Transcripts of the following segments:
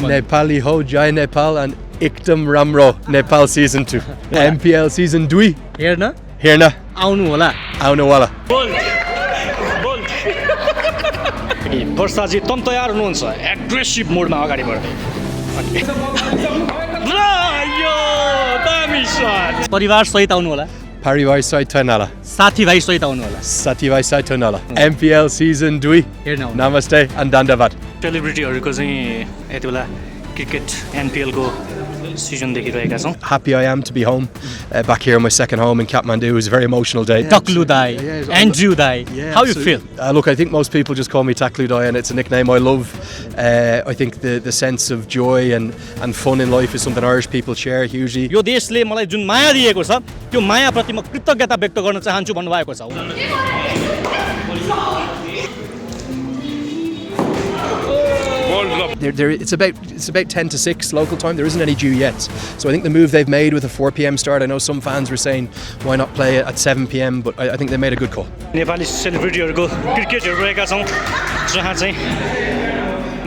Nepali ho jai Nepal and Ikdam Ramro Nepal season 2 MPL season 2 हेर्न आउनु होला बोल वर्षाजी तम तयार हुनुहुन्छ एग्रेसिभ मोडमा अगाडि बढ्दै परिवार सहित आउनु होला परिवार सहित नला साथीभाइ सहित आउनु होला MPL season 2 हेर्न नमस्ते and dandavad सेलिब्रिटीहरूको चाहिँ यति बेला क्रिकेट एनपीएल को सिजन देखिरहेका छौं Happy I am to be home back here in my second home in Kathmandu. It was a very emotional day. Taklu Dai, Andrew Dai. How you feel? Look, I think most people just call me Taklu Dai and it's a nickname I love. I think the sense of joy and fun in life is something Irish people share hugely. यो देशले मलाई जुन माया दिएको छ त्यो माया प्रति म कृतज्ञता व्यक्त गर्न चाहन्छु भन्नुभएको छ It's about 10 to 6 local time. There isn't any due yet. So I think the move they've made with a 4 p.m. start, I know some fans were saying why not play it at 7 p.m. but I think they made a good call. Nepali सेलिब्रिटीहरूको क्रिकेटहरू रहेका छौं जहाँ चाहिँ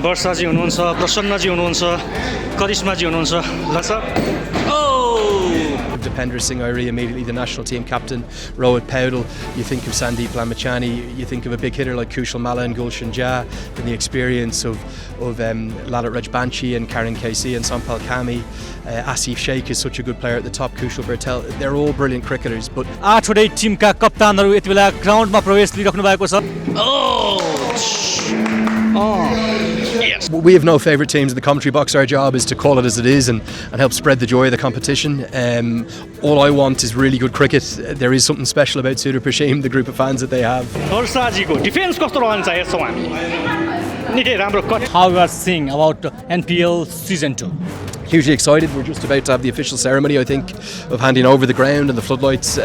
वर्षाजी हुनुहुन्छ प्रसन्नजी हुनुहुन्छ करिश्माजी हुनुहुन्छ लसा Dipendra Singh Airi, immediately the national team captain. Rohit Powdell, you think of Sandeep Lamachani, you think of a big hitter like Kushal Malla and Gulshan Jha, and the experience of Lalit Rajbanshi and Karan KC and Sampal Kami. Asif Sheikh is such a good player at the top, Kushal Bertel. They're all brilliant cricketers. But आठवटै टिमका कप्तानहरू यति बेला ग्राउन्डमा प्रवेश लिइराख्नु भएको छ Yes. We have no favourite teams in the commentary box. Our job is to call it as it is and help spread the joy of the competition. All I want is really good cricket. There is something special about Sudhir Prashim, the group of fans that they have. वर्षाजीको defence कस्तो रहन्छ हेर्छौं हामी निकै राम्रो cut How you are seeing about NPL season 2? Hugely excited. We're just about to have the official ceremony, I think, of handing over the ground and the floodlights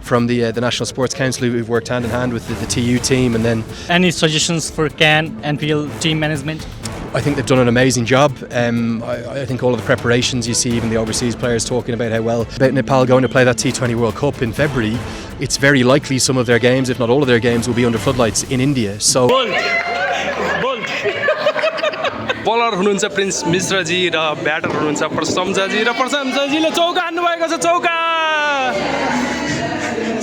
from the National Sports Council, who've worked hand in hand with the TU team, and then Any suggestions for NPL team management? I think they've done an amazing job. I think all of the preparations, you see even the overseas players talking about how well about Nepal going to play that T20 World Cup in February. It's very likely some of their games, if not all of their games, will be under floodlights in India. So bowler हुनुहुन्छ Prince मिश्रजी र batter हुनुहुन्छ प्रशंसाजी र प्रशंसाजीले चौका हान्नु भएको छ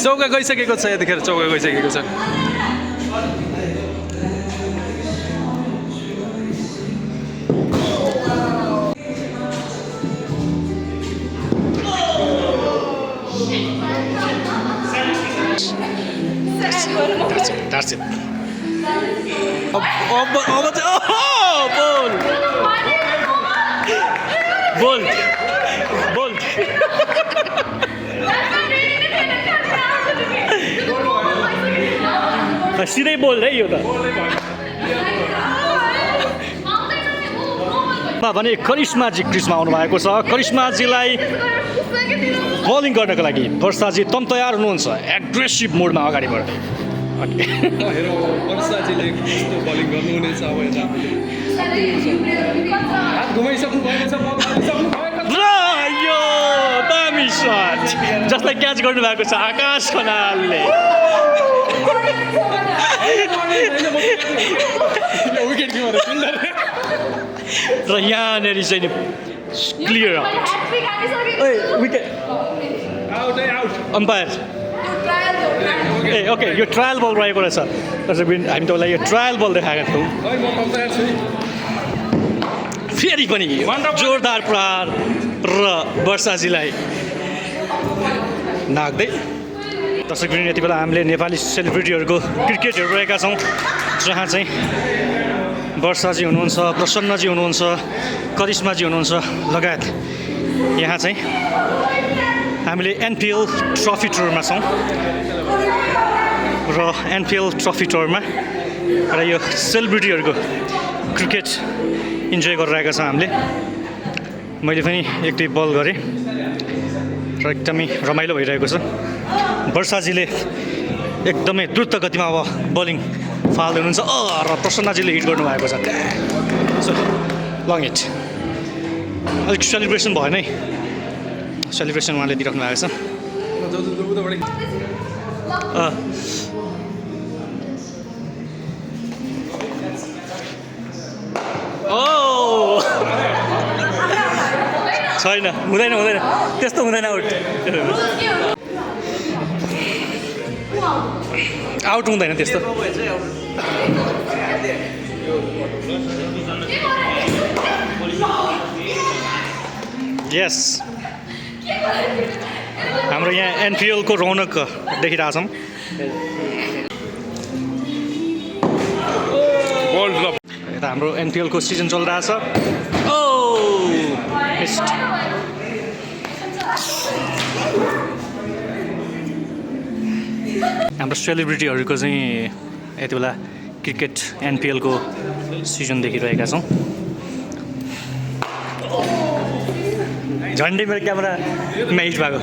चौका गइसकेको छ यतिखेर चौका गइसकेको छ That's it. बोल सिधै बोल है यो त भने करिश्माजी क्रिजमा आउनु भएको छ करिश्माजीलाई बलिङ गर्नको लागि वर्षाजी तम तयार हुनुहुन्छ एग्रेसिभ मोडमा अगाडि बढ्दै वर्षाजीले कस्तो बलिङ गर्नुहुनेछ अब हात घुमाइसक्नु भएको छ यो दामी शट जसलाई क्याच गर्नु भएको छ आकाश खनालले विकेट किपर सुन्दर र यहाँनेर चाहिँ क्लियर विकेट अम्पायर ए ओके यो ट्रायल बल रहेको रहेछ हामी तपाईँलाई यो ट्रायल बल देखाएका थियौँ फेरि पनि जोरदार प्रहार र वर्षाजीलाई नाग्दै दर्शकवृन्द यति बेला हामीले नेपाली सेलिब्रिटीहरूको क्रिकेटहरू रहेका छौँ जहाँ चाहिँ वर्षाजी हुनुहुन्छ प्रसन्नजी हुनुहुन्छ करिश्माजी हुनुहुन्छ लगायत यहाँ चाहिँ हामीले एनपीएल ट्रफी टुरमा छौँ र एनपीएल ट्रफी टुरमा र यो सेलिब्रिटीहरूको क्रिकेट इन्जोय गरिरहेका छौँ हामीले मैले पनि एक दुई बल गरेँ र एकदमै रमाइलो भइरहेको छ वर्षाजीले एकदमै द्रुत गतिमा अब बलिङ फाल्दै हुनुहुन्छ र प्रसन्नजीले हिट गर्नुभएको छ सो लङ हिट अलिक सेलिब्रेसन भयो नै सेलिब्रेसन उहाँले दिइराख्नु भएको छ छैन हुँदैन त्यस्तो हुँदैन आउट हुँदैन त्यस्तो यस हाम्रो यहाँ एनपिएल को रौनक देखिरहेछौँ यता हाम्रो एनपिएल को सिजन चलिरहेछ हाम्रो सेलिब्रिटीहरूको चाहिँ यति बेला क्रिकेट एनपिएल को सिजन देखिरहेका छौँ झन्डै मेरो क्यामेरा हिट भएको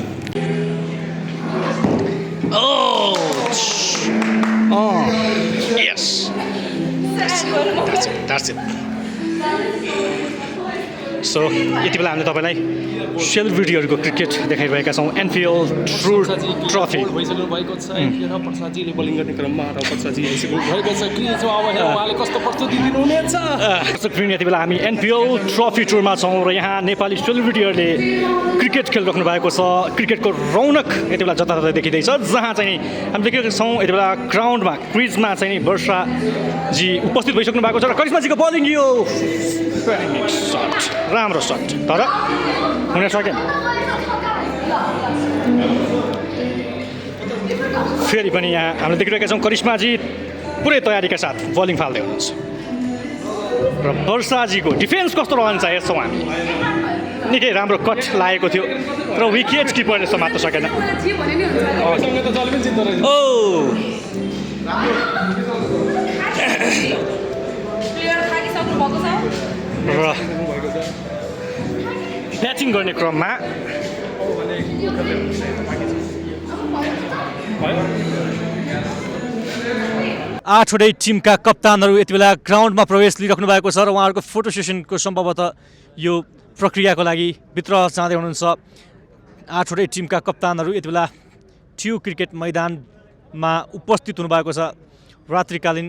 यस That's it. सो यति बेला हामीले तपाईँलाई सेलिब्रिटीहरूको क्रिकेट देखाइरहेका छौँ एनपिएल ट्रु ट्रफी भएको छ र प्रसादजीले बोलिङ गर्ने क्रममा र प्रसादजी आइसक्नु भएको छ क्रिज अब उहाँले कस्तो प्रस्तुति दिनुहुनेछ यति बेला हामी एनपिएल ट्रफी टुरमा छौँ र यहाँ नेपाली सेलिब्रिटीहरूले क्रिकेट खेलिराख्नु भएको छ क्रिकेटको रौनक यति बेला जताततै देखिँदैछ जहाँ चाहिँ हामी देखेका छौँ यति बेला ग्राउन्डमा क्रिजमा चाहिँ वर्षाजी उपस्थित भइसक्नु भएको छ र करिश्माजीको बलिङ यो राम्रो सट तर हुन सकेन फेरि पनि यहाँ हामीले देखिरहेका छौँ करिश्माजी पुरै तयारीका साथ बलिङ फाल्दै हुनुहुन्छ र वर्षाजीको डिफेन्स कस्तो रहन्छ हेर्छौँ हामी निकै राम्रो कट लागेको थियो र विकेट किपरले समात्न सकेन र ब्याटिङ गर्ने क्रममा आठवटै टिमका कप्तानहरू यति बेला ग्राउन्डमा प्रवेश लिइराख्नु भएको छ र उहाँहरूको फोटो सेसनको सम्भवतः यो प्रक्रियाको लागि भित्र जाँदै हुनुहुन्छ आठवटै टिमका कप्तानहरू यति बेला ट्यु क्रिकेट मैदानमा उपस्थित हुनुभएको छ रात्रिकालीन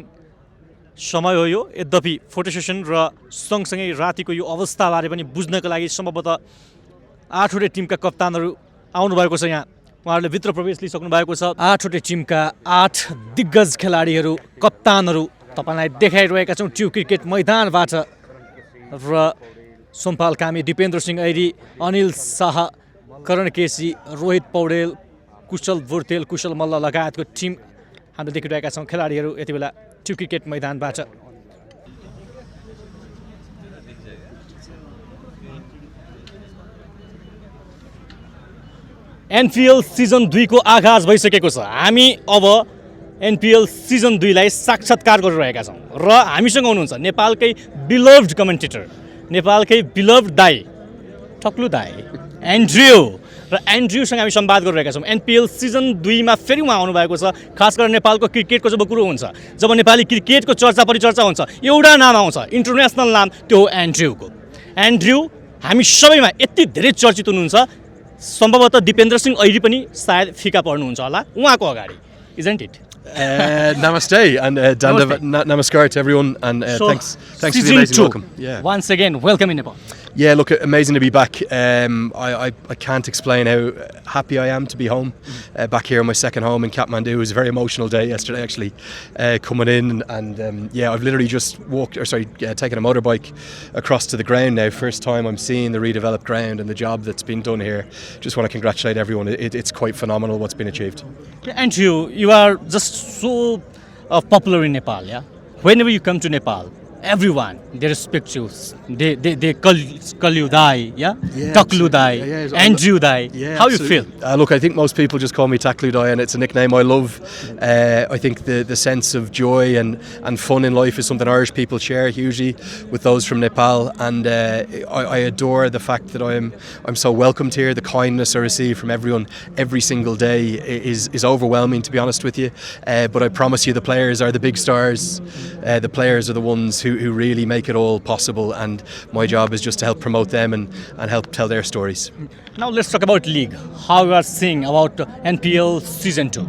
समय हो यो यद्यपि फोटो सेसन र सँगसँगै रातिको यो अवस्थाबारे पनि बुझ्नको लागि सम्भवतः आठवटै टिमका कप्तानहरू आउनुभएको छ यहाँ उहाँहरूले भित्र प्रवेश लिइसक्नु भएको छ आठवटै टिमका 8 दिग्गज खेलाडीहरू कप्तानहरू तपाईँलाई देखाइरहेका छौँ ट्यु क्रिकेट मैदानबाट र सोमपाल कामी दिपेन्द्र सिंह ऐरी अनिल शाह करण केसी रोहित पौडेल कुशल बुर्तेल कुशल मल्ल लगायतको टिम हामीले देखिरहेका छौँ खेलाडीहरू यति बेला ट्यु क्रिकेट मैदानबाट एनपिएल सिजन 2 को आगाज भइसकेको छ हामी अब एनपिएल सिजन 2 लाई साक्षात्कार गरिरहेका छौँ र हामीसँग हुनुहुन्छ नेपालकै बिलभड कमेन्टेटर नेपालकै बिलभड दाई टक्लु दाई एन्ड्रयू र एन्ड्रयूसँग हामी संवाद गरिरहेका छौँ एनपिएल सिजन 2 मा फेरि उहाँ आउनुभएको छ खास गरेर नेपालको क्रिकेटको जब कुरो हुन्छ जब नेपाली क्रिकेटको चर्चा परिचर्चा हुन्छ एउटा नाम आउँछ इन्टरनेसनल नाम त्यो हो एन्ड्रयूको एन्ड्रयू हामी सबैमा यति धेरै चर्चित हुनुहुन्छ सम्भवतः दिपेन्द्र सिंह ऐरी पनि सायद फिका पर्नुहुन्छ होला उहाँको अगाडि isn't it Namaste and namaskar to everyone and thanks for the amazing welcome. Yeah. Once again, welcome in Nepal. Yeah, look, amazing to be back. I can't explain how happy I am to be home, back here in my second home in Kathmandu. It was a very emotional day yesterday, actually, coming in and yeah, I've literally just taken a motorbike across to the ground now. First time I'm seeing the redeveloped ground and the job that's been done here. Just want to congratulate everyone. It's quite phenomenal what's been achieved. And you are just so popular in Nepal, yeah? Whenever you come to Nepal, everyone, they respect you. They call you Dai, yeah? Taklu Dai, Andrew Dai. How you feel? Look, I think most people just call me Taklu Dai and it's a nickname I love. I think the sense of joy and fun in life is something Irish people share hugely with those from Nepal, and I adore the fact that I'm so welcomed here. The kindness I receive from everyone every single day is overwhelming, to be honest with you. But I promise you, the players are the big stars. The players are the ones who really make it all possible, and my job is just to help promote them and help tell their stories. Now let's talk about league. How you are seeing about NPL season 2?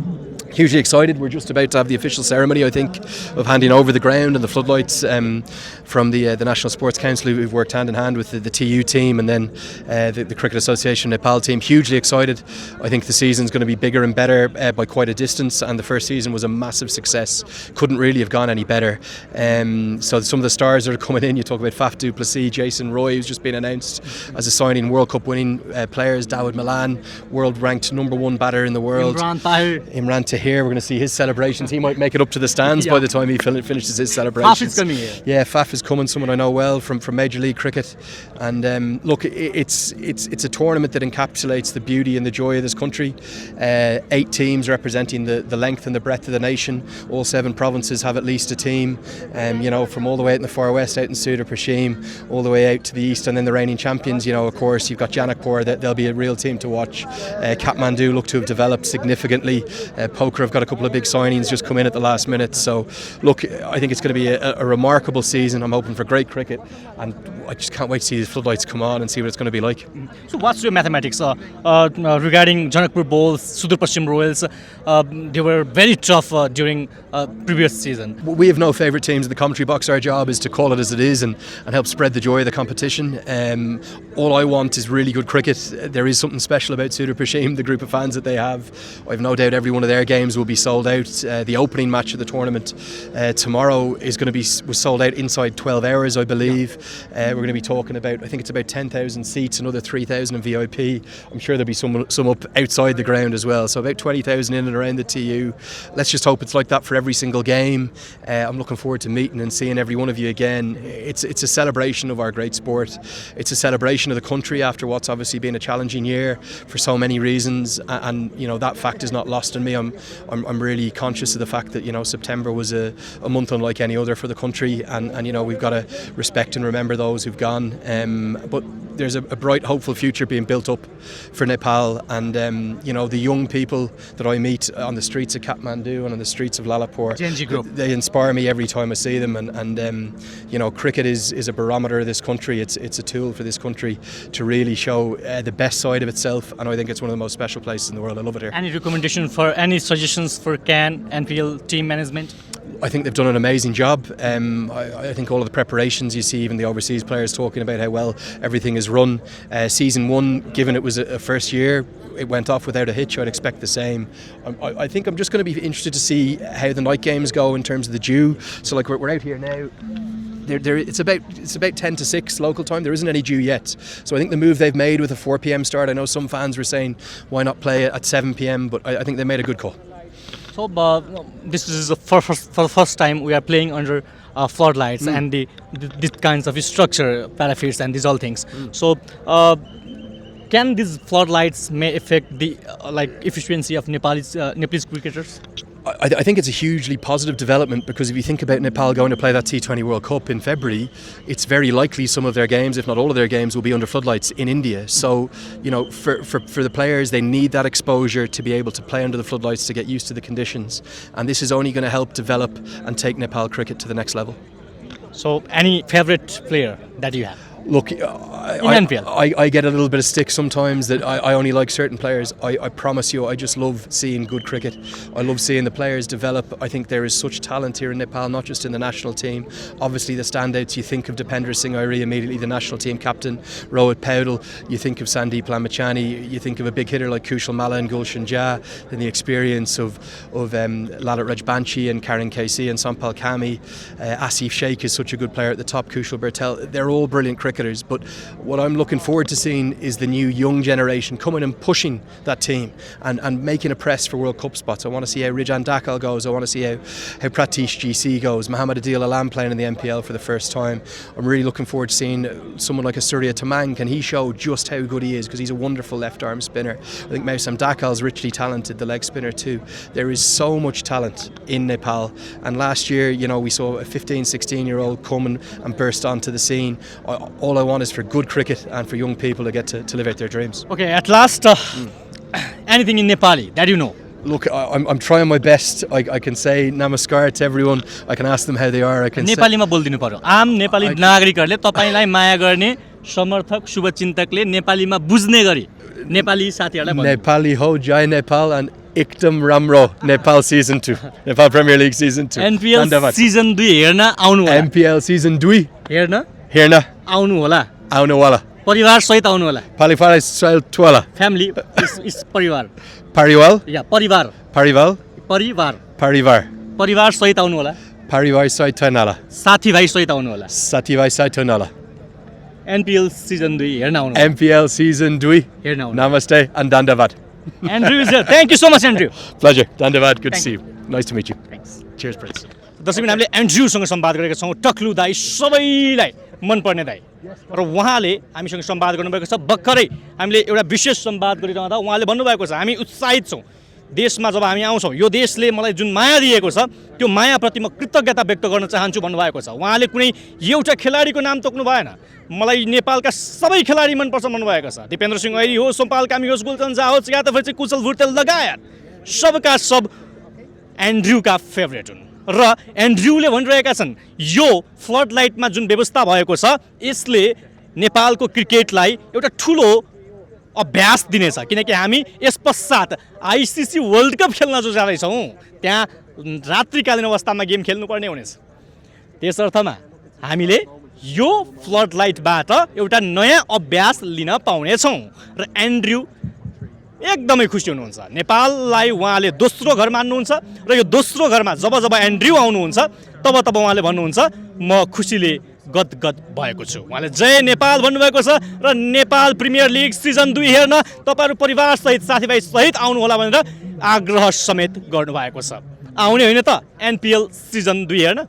Hugely excited. We're just about to have the official ceremony, I think, of handing over the ground and the floodlights from the National Sports Council, who've worked hand in hand with the TU team and then the Cricket Association Nepal team. Hugely excited. I think the season's going to be bigger and better by quite a distance, and the first season was a massive success. Couldn't really have gone any better. So some of the stars that are coming in, you talk about Faf du Plessis, Jason Roy, who's just been announced as a signing, World Cup winning players, Dawid Malan, world ranked #1 batter in the world. Imran Tahir, we're going to see his celebrations. He might make it up to the stands by the time he finishes his celebrations. Faf is coming here. Yeah, Faf is coming, someone I know well from Major League Cricket. And look, it's a tournament that encapsulates the beauty and the joy of this country. 8 teams representing the length and the breadth of the nation. All 7 provinces have at least a team. From all the way out in the far west, out in Sudar Prashim, all the way out to the east, and then the reigning champions. Of course, you've got Janakpur. They'll be a real team to watch. Kathmandu look to have developed significantly. Poker have got a couple of big signings just come in at the last minute. So, look, I think it's going to be a remarkable season. I'm hoping for great cricket, and I just can't wait to see the floodlights come on and see what it's going to be like. So what's your mathematics regarding Janakpur Bowls, Sudar Pashchim Royals? They were very tough during previous season. We have no favourite teams in the commentary box. Our job is to call it as it is and help spread the joy of the competition. All I want is really good cricket. There is something special about Sudar Prashim, the group of fans that they have. I have no doubt every one of their games will be sold out. The opening match of the tournament tomorrow was sold out inside 12 hours, I believe. We're going to be talking about, I think it's about 10,000 seats, another 3,000 in VIP. I'm sure there'll be some up outside the ground as well. So about 20,000 in and around the TU. Let's just hope it's like that for every single game. I'm looking forward to meeting and seeing every one of you again. It's a celebration of our great sport. It's a celebration of the country after what's obviously been a challenging year for so many reasons, and that fact is not lost on me. I'm really conscious of the fact that September was a month unlike any other for the country, and we've got to respect and remember those who've gone. But there's a bright, hopeful future being built up for Nepal, and the young people that I meet on the streets of Kathmandu and on the streets of Lalapur, they inspire me every time I see them. And cricket is a barometer of this country. It's a tool for this country to really show the best side of itself, and I think it's one of the most special places in the world. I love it here. Any recommendation for any suggestions for NPL team management? I think they've done an amazing job. I think all of the preparations, you see even the overseas players talking about how well everything is run. Season 1, given it was a first year, it went off without a hitch. I'd expect the same. I think I'm just going to be interested to see how the night games go in terms of the dew. So like we're out here now. It's about 10 to 6 local time. There isn't any dew yet. So I think the move they've made with a 4 p.m. start, I know some fans were saying why not play it at 7 p.m, but I think they made a good call. So this is for the first time we are playing under floodlights and these kinds of structure, parapets and these all things. So can these floodlights may affect the efficiency of Nepalese cricketers? I think it's a hugely positive development, because if you think about Nepal going to play that T20 World Cup in February, it's very likely some of their games, if not all of their games, will be under floodlights in India. So, for the players, they need that exposure to be able to play under the floodlights to get used to the conditions. And this is only going to help develop and take Nepal cricket to the next level. So, any favourite player that you have? Look, I get a little bit of stick sometimes that I only like certain players. I promise you, I just love seeing good cricket. I love seeing the players develop. I think there is such talent here in Nepal, not just in the national team. Obviously the standouts, you think of Dipendra Singh Airi, immediately the national team captain, Rohit Paudel. You think of Sandeep Lamachani. You think of a big hitter like Kushal Malla and Gulshan Jha. Then the experience of Lalit Rajbanshi and Karan KC and Sampal Kami. Asif Sheikh is such a good player at the top. Kushal Bertel. They're all brilliant cricketers. But what I'm looking forward to seeing is the new young generation coming and pushing that team and making a press for World Cup spots. I want to see how Rijan Dakal goes. I want to see how Pratish GC goes. Mohammad Adil Alam playing in the NPL for the first time. I'm really looking forward to seeing someone like a Surya Tamang. Can he show just how good he is? Because he's a wonderful left arm spinner. I think Mausam Dakal is richly talented, the leg spinner too. There is so much talent in Nepal. And last year, we saw a 15, 16-year-old come and burst onto the scene. All I want is for good cricket and for young people to get to live out their dreams. Okay, at last, anything in Nepali that you know? Look, I'm trying my best. I can say namaskar to everyone. I can ask them how they are. I can नेपालीमा बोल्दिनु पर्यो. आम नेपाली नागरिकहरूले तपाईलाई माया गर्ने समर्थक शुभचिन्तकले नेपालीमा बुझ्ने गरी नेपाली साथीहरुलाई भन्नु. Nepali ho, Jai Nepal, and Ekdam Ramro, Nepal Season 2. Nepal Premier League Season 2. NPL season 2 हेर्न आउनु होला NPL Season 2. हेर्न Herna, आउनु होला Aunawala. परिवार सहित आउनु होला Palifara Style Twala. फ्यामिली इस परिवार Pariwal, या परिवार Parival, परिवार Parivar. परिवार सहित आउनु होला Parivar Saitanala. साथीभाइ सहित आउनु होला Sativai Saitanala. NPL सिजन 2 हेर्न आउनु होला MPL Season 2. हेर्न आउनु Namaste and Dandavad. Andrew is thank you so much Andrew Pleasure. Dandavad, good to Thank see you. Nice to meet you. Cheers, Prince. दर्शक हामीले एन्ड्रुसँग संवाद गरेका छौँ टक्लु दाई सबैलाई मनपर्ने दाई र उहाँले हामीसँग संवाद गर्नुभएको छ भर्खरै हामीले एउटा विशेष संवाद गरिरहँदा उहाँले भन्नुभएको छ हामी उत्साहित छौँ देशमा जब हामी आउँछौँ यो देशले मलाई जुन माया दिएको छ त्यो मायाप्रति म कृतज्ञता व्यक्त गर्न चाहन्छु भन्नुभएको छ उहाँले कुनै एउटा खेलाडीको नाम तोक्नु भएन मलाई नेपालका सबै खेलाडी मनपर्छ भन्नुभएको छ दिपेन्द्र सिंह ऐरी होस् सोमपाल कामी होस् गुलचन झा होस् या त फेरि चाहिँ कुशल भुटेल लगायत सबका सब एन्ड्रुका फेभरेट हुन् र एन्ड्रुले भनिरहेका छन् यो फ्लड लाइटमा जुन व्यवस्था भएको छ यसले नेपालको क्रिकेटलाई एउटा ठुलो अभ्यास दिनेछ किनकि हामी यस पश्चात आइसिसी वर्ल्ड कप खेल्न जो जाँदैछौँ त्यहाँ रात्रिकालीन अवस्थामा गेम खेल्नुपर्ने हुनेछ त्यसर्थमा हामीले यो फ्लड लाइटबाट एउटा नयाँ अभ्यास लिन पाउनेछौँ र एन्ड्रु एकदमै खुसी हुनुहुन्छ नेपाललाई उहाँले दोस्रो घर मान्नुहुन्छ र यो दोस्रो घरमा जब जब एन्ड्रु आउनुहुन्छ तब तब उहाँले भन्नुहुन्छ म खुसीले गदगद भएको छु उहाँले जय नेपाल भन्नुभएको छ र नेपाल प्रिमियर लिग सिजन 2 हेर्न तपाईँहरू परिवारसहित साथीभाइ सहित आउनु होला भनेर आग्रह समेत गर्नुभएको छ आउने होइन त एनपिएल सिजन 2 हेर्न